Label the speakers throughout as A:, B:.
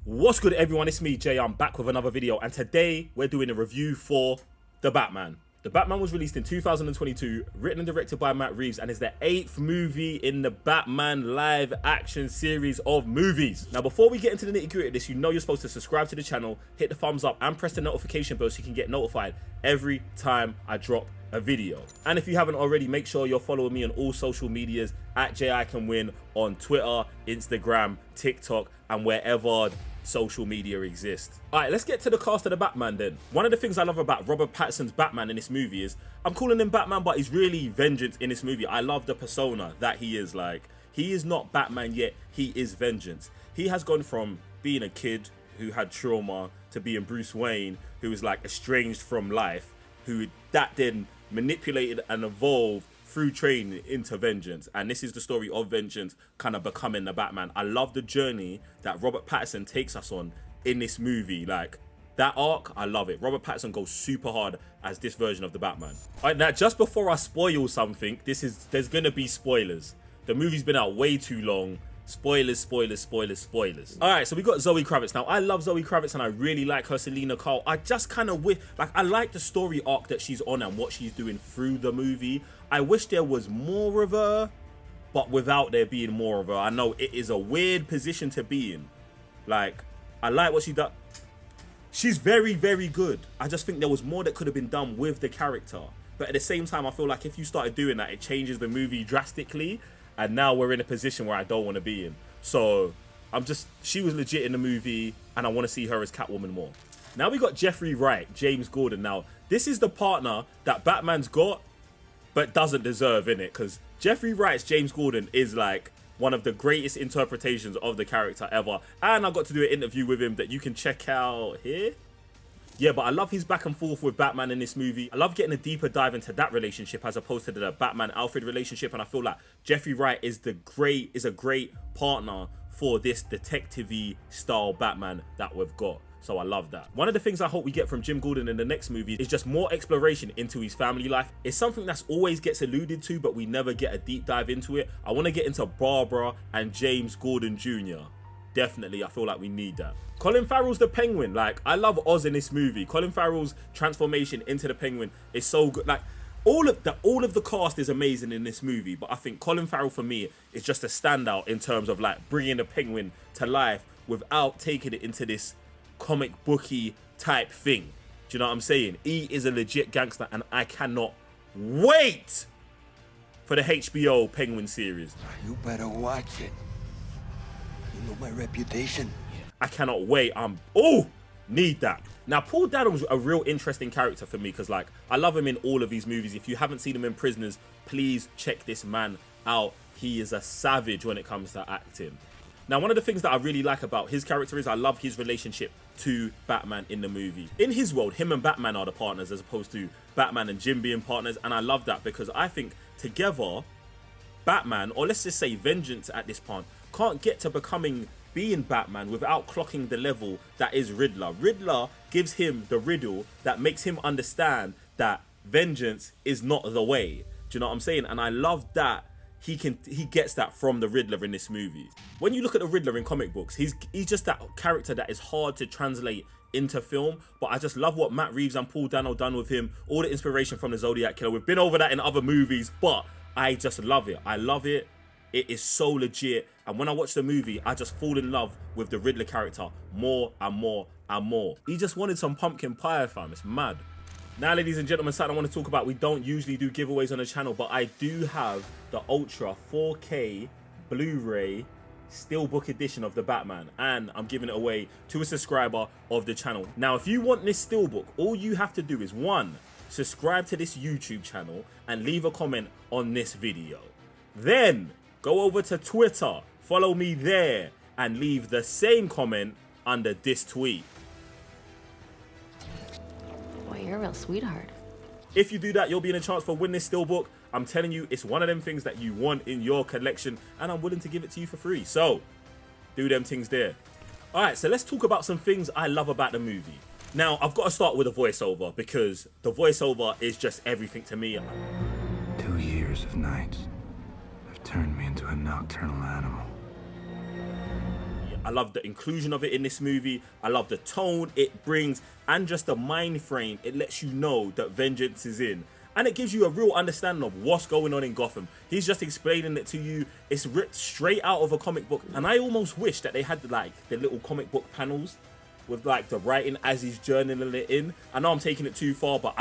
A: What's good, everyone? It's me, Jay. I'm back with another video, and today we're doing a review for The Batman. The Batman was released in 2022, written and directed by Matt Reeves, and is the 8th movie in the Batman live action series of movies. Now, before we get into the nitty-gritty of this, you know you're supposed to subscribe to the channel, hit the thumbs up, and press the notification bell so you can get notified every time I drop a video. And if you haven't already, make sure you're following me on all social medias at JiCanWin on Twitter, Instagram, TikTok, and wherever social media exists. Alright, let's get to the cast of the Batman then. One of the things I love about Robert Pattinson's Batman in this movie is, I'm calling him Batman, but he's really Vengeance in this movie. I love the persona that he is. Like, he is not Batman yet, he is Vengeance. He has gone from being a kid who had trauma to being Bruce Wayne, who is like estranged from life, who that then manipulated and evolved through training into Vengeance. And this is the story of Vengeance kind of becoming the Batman. I love the journey that Robert Pattinson takes us on in this movie. Like, that arc, I love it. Robert Pattinson goes super hard as this version of the Batman. All right, now just before I spoil something, there's gonna be spoilers. The movie's been out way too long. Spoilers, spoilers, spoilers, spoilers. All right, so we got Zoe Kravitz. Now, I love Zoe Kravitz and I really like her Selena Kyle. I just kind of wish, like, I like the story arc that she's on and what she's doing through the movie. I wish there was more of her, but without there being more of her. I know it is a weird position to be in. Like, I like what she does. She's very, very good. I just think there was more that could have been done with the character. But at the same time, I feel like if you started doing that, it changes the movie drastically. And now we're in a position where I don't want to be in. So she was legit in the movie, and I want to see her as Catwoman more. Now we got Jeffrey Wright, James Gordon. Now, this is the partner that Batman's got, but doesn't deserve, innit? Because Jeffrey Wright's James Gordon is like one of the greatest interpretations of the character ever. And I got to do an interview with him that you can check out here. Yeah, but I love his back and forth with Batman in this movie. I love getting a deeper dive into that relationship as opposed to the Batman-Alfred relationship. And I feel like Jeffrey Wright is a great partner for this detective-y style Batman that we've got. So I love that. One of the things I hope we get from Jim Gordon in the next movie is just more exploration into his family life. It's something that's always gets alluded to, but we never get a deep dive into it. I want to get into Barbara and James Gordon Jr. Definitely, I feel like we need that. Colin Farrell's the Penguin. Like, I love Oz in this movie. Colin Farrell's transformation into the Penguin is so good. Like, all of the cast is amazing in this movie, but I think Colin Farrell for me is just a standout in terms of like bringing the Penguin to life without taking it into this comic booky type thing. Do you know what I'm saying? He is a legit gangster, and I cannot wait for the HBO Penguin series.
B: You better watch it. You know my reputation.
A: I cannot wait. Need that. Now, Paul Dano's a real interesting character for me because, like, I love him in all of these movies. If you haven't seen him in Prisoners, please check this man out. He is a savage when it comes to acting. Now, one of the things that I really like about his character is I love his relationship to Batman in the movie. In his world, him and Batman are the partners as opposed to Batman and Jim being partners, and I love that because I think together, Batman, or let's just say Vengeance at this point, can't get to being Batman without clocking the level that is Riddler. Riddler gives him the riddle that makes him understand that vengeance is not the way. Do you know what I'm saying? And I love that he gets that from the Riddler in this movie. When you look at the Riddler in comic books, he's just that character that is hard to translate into film, but I just love what Matt Reeves and Paul Dano done with him. All the inspiration from the Zodiac Killer. We've been over that in other movies, but I just love it. I love it. It is so legit, and when I watch the movie, I just fall in love with the Riddler character more and more and more. He just wanted some pumpkin pie, fam. It's mad. Now, ladies and gentlemen, something I want to talk about. We don't usually do giveaways on the channel, but I do have the Ultra 4K Blu-ray Steelbook edition of the Batman, and I'm giving it away to a subscriber of the channel. Now, if you want this Steelbook, all you have to do is 1, subscribe to this YouTube channel and leave a comment on this video. Then go over to Twitter, follow me there, and leave the same comment under this tweet.
C: Boy, you're a real sweetheart.
A: If you do that, you'll be in a chance for winning this Steelbook. I'm telling you, it's one of them things that you want in your collection, and I'm willing to give it to you for free. So, do them things there. Alright, so let's talk about some things I love about the movie. Now, I've got to start with a voiceover, because the voiceover is just everything to me.
D: 2 years of nights have turned me into a nocturnal animal.
A: I love the inclusion of it in this movie. I love the tone it brings, and just the mind frame it lets you know that vengeance is in. And it gives you a real understanding of what's going on in Gotham. He's just explaining it to you. It's ripped straight out of a comic book. And I almost wish that they had like the little comic book panels with like the writing as he's journaling it in. I know I'm taking it too far, but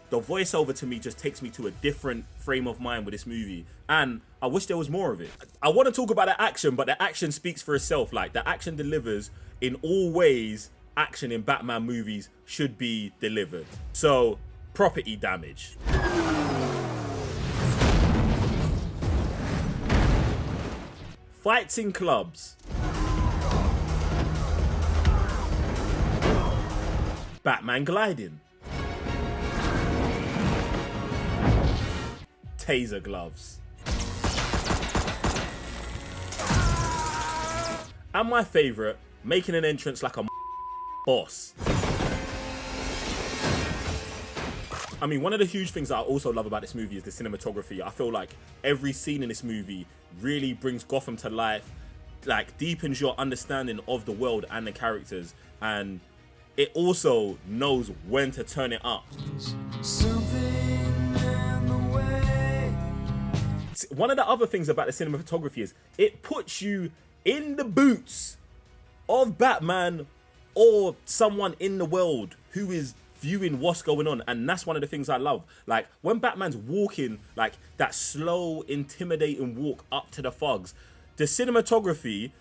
A: the voiceover to me just takes me to a different frame of mind with this movie. And I wish there was more of it. I want to talk about the action, but the action speaks for itself. Like, the action delivers in all ways action in Batman movies should be delivered. So, property damage. Fights in clubs. Batman gliding. Taser gloves. And my favourite, making an entrance like a boss. I mean, one of the huge things that I also love about this movie is the cinematography. I feel like every scene in this movie really brings Gotham to life, like deepens your understanding of the world and the characters, and it also knows when to turn it up. One of the other things about the cinematography is it puts you in the boots of Batman or someone in the world who is viewing what's going on, and that's one of the things I love. Like, when Batman's walking, like that slow, intimidating walk up to the thugs, the cinematography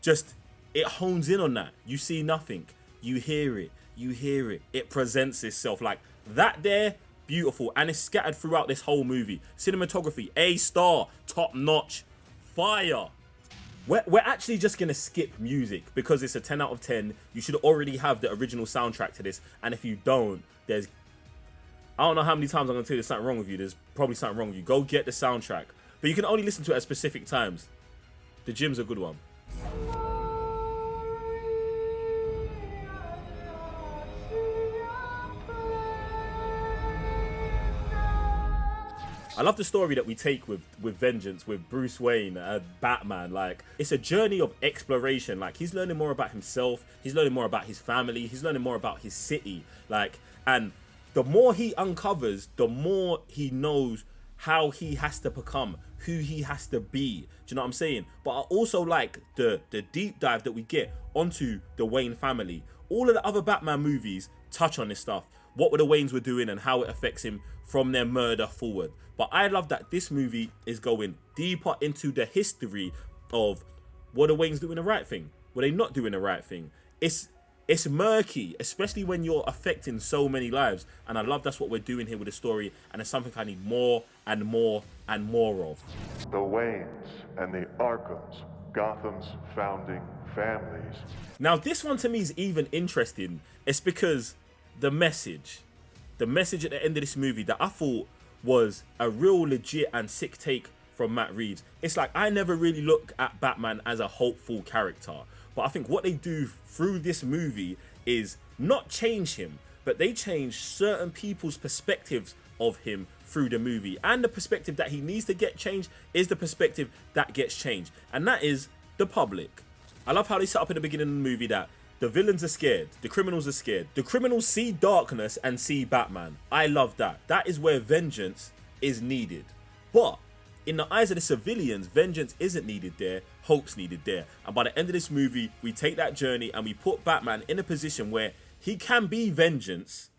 A: just, it hones in on that. You see nothing, you hear it, it presents itself like that there. Beautiful, and it's scattered throughout this whole movie. Cinematography, A-star, top notch, fire. We're actually just gonna skip music because it's a 10 out of 10. You should already have the original soundtrack to this, and if you don't, I don't know how many times I'm gonna tell you there's something wrong with you. There's probably something wrong with you. Go get the soundtrack, but you can only listen to it at specific times. The gym's a good one. I love the story that we take with Vengeance, with Bruce Wayne, Batman. Like, it's a journey of exploration. Like, he's learning more about himself. He's learning more about his family. He's learning more about his city. Like, and the more he uncovers, the more he knows how he has to become, who he has to be. Do you know what I'm saying? But I also like the deep dive that we get onto the Wayne family. All of the other Batman movies touch on this stuff. What the Waynes were doing and how it affects him from their murder forward. But I love that this movie is going deeper into the history of, were the Waynes doing the right thing? Were they not doing the right thing? It's murky, especially when you're affecting so many lives. And I love that's what we're doing here with the story. And it's something I need more and more and more of.
E: The Waynes and the Arkhams, Gotham's founding families.
A: Now, this one to me is even interesting. It's because the message at the end of this movie that I thought was a real legit and sick take from Matt Reeves. It's like, I never really look at Batman as a hopeful character, but I think what they do through this movie is not change him, but they change certain people's perspectives of him through the movie, and the perspective that he needs to get changed is the perspective that gets changed, and that is the public. I love how they set up in the beginning of the movie that the villains are scared, the criminals are scared. The criminals see darkness and see Batman. I love that. That is where vengeance is needed. But in the eyes of the civilians, vengeance isn't needed there, hope's needed there. And by the end of this movie, we take that journey and we put Batman in a position where he can be vengeance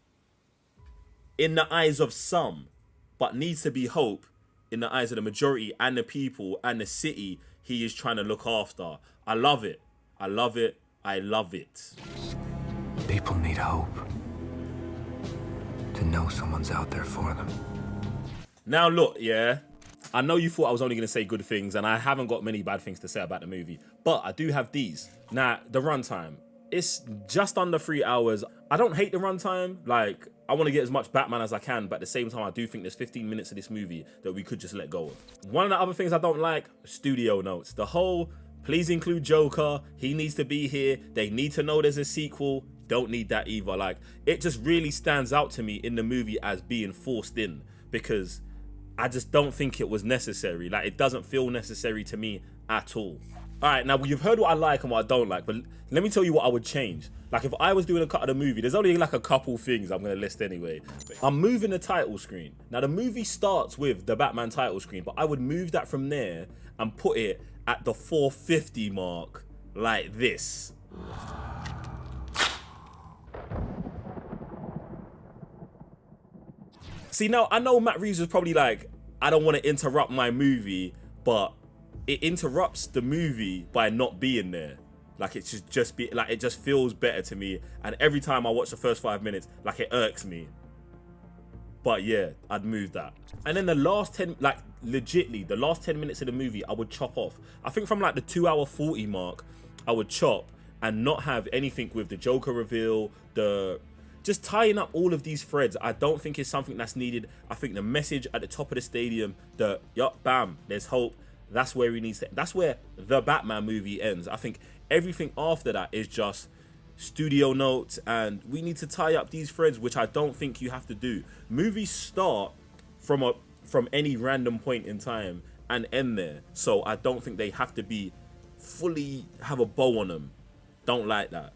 A: in the eyes of some, but needs to be hope in the eyes of the majority and the people and the city he is trying to look after. I love it. I love it. I love it.
D: People need hope. To know someone's out there for them.
A: Now look, yeah, I know you thought I was only going to say good things, and I haven't got many bad things to say about the movie, but I do have these. Now, the runtime. It's just under 3 hours. I don't hate the runtime. Like, I want to get as much Batman as I can, but at the same time, I do think there's 15 minutes of this movie that we could just let go of. One of the other things I don't like, studio notes. The whole, please include Joker, he needs to be here, they need to know there's a sequel, don't need that either. Like, it just really stands out to me in the movie as being forced in, because I just don't think it was necessary. Like, it doesn't feel necessary to me at all. All right, now you've heard what I like and what I don't like, but let me tell you what I would change. Like if I was doing a cut of the movie, there's only like a couple things I'm gonna list anyway. I'm moving the title screen. Now the movie starts with the Batman title screen, but I would move that from there and put it at the 450 mark like this. See, now I know Matt Reeves was probably like, I don't want to interrupt my movie, but it interrupts the movie by not being there. Like it should just be like, it just feels better to me. And every time I watch the first 5 minutes, like it irks me. But yeah, I'd move that. And then the last 10, like legitly, the last 10 minutes of the movie, I would chop off. I think from like the 2-hour 40 mark, I would chop and not have anything with the Joker reveal, just tying up all of these threads. I don't think it's something that's needed. I think the message at the top of the stadium, yup, bam, there's hope. That's where he needs to, that's where the Batman movie ends. I think everything after that is just studio notes, and we need to tie up these threads, which I don't think you have to do. Movies start from any random point in time and end there. So I don't think they have to be fully have a bow on them. Don't like that.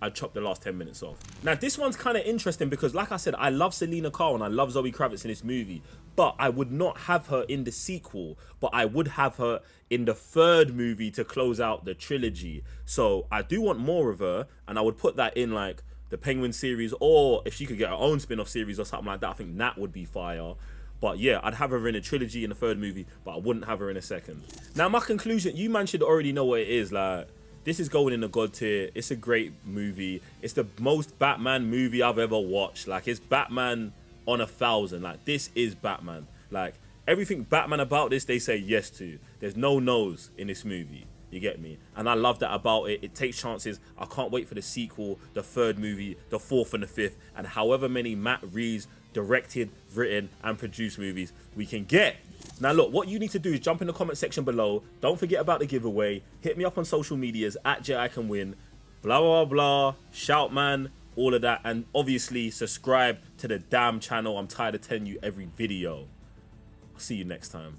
A: I chopped the last 10 minutes off. Now this one's kind of interesting because like I said, I love Selena Kyle and I love Zoe Kravitz in this movie, but I would not have her in the sequel, but I would have her in the third movie to close out the trilogy. So I do want more of her, and I would put that in like the Penguin series, or if she could get her own spin-off series or something like that, I think that would be fire. But yeah, I'd have her in a trilogy in the third movie, but I wouldn't have her in a second. Now my conclusion, you man should already know what it is. Like, this is going in the God tier. It's a great movie. It's the most Batman movie I've ever watched. Like, it's Batman on 1,000. Like, this is Batman. Like, everything Batman about this, they say yes to. There's no no's in this movie. You get me? And I love that about it. It takes chances. I can't wait for the sequel, the third movie, the fourth and the fifth, and however many Matt Reeves directed, written, and produced movies we can get. Now look, what you need to do is jump in the comment section below. Don't forget about the giveaway. Hit me up on social medias at JiCanWin. Blah, blah, blah. Shout, man. All of that. And obviously, subscribe to the damn channel. I'm tired of telling you every video. I'll see you next time.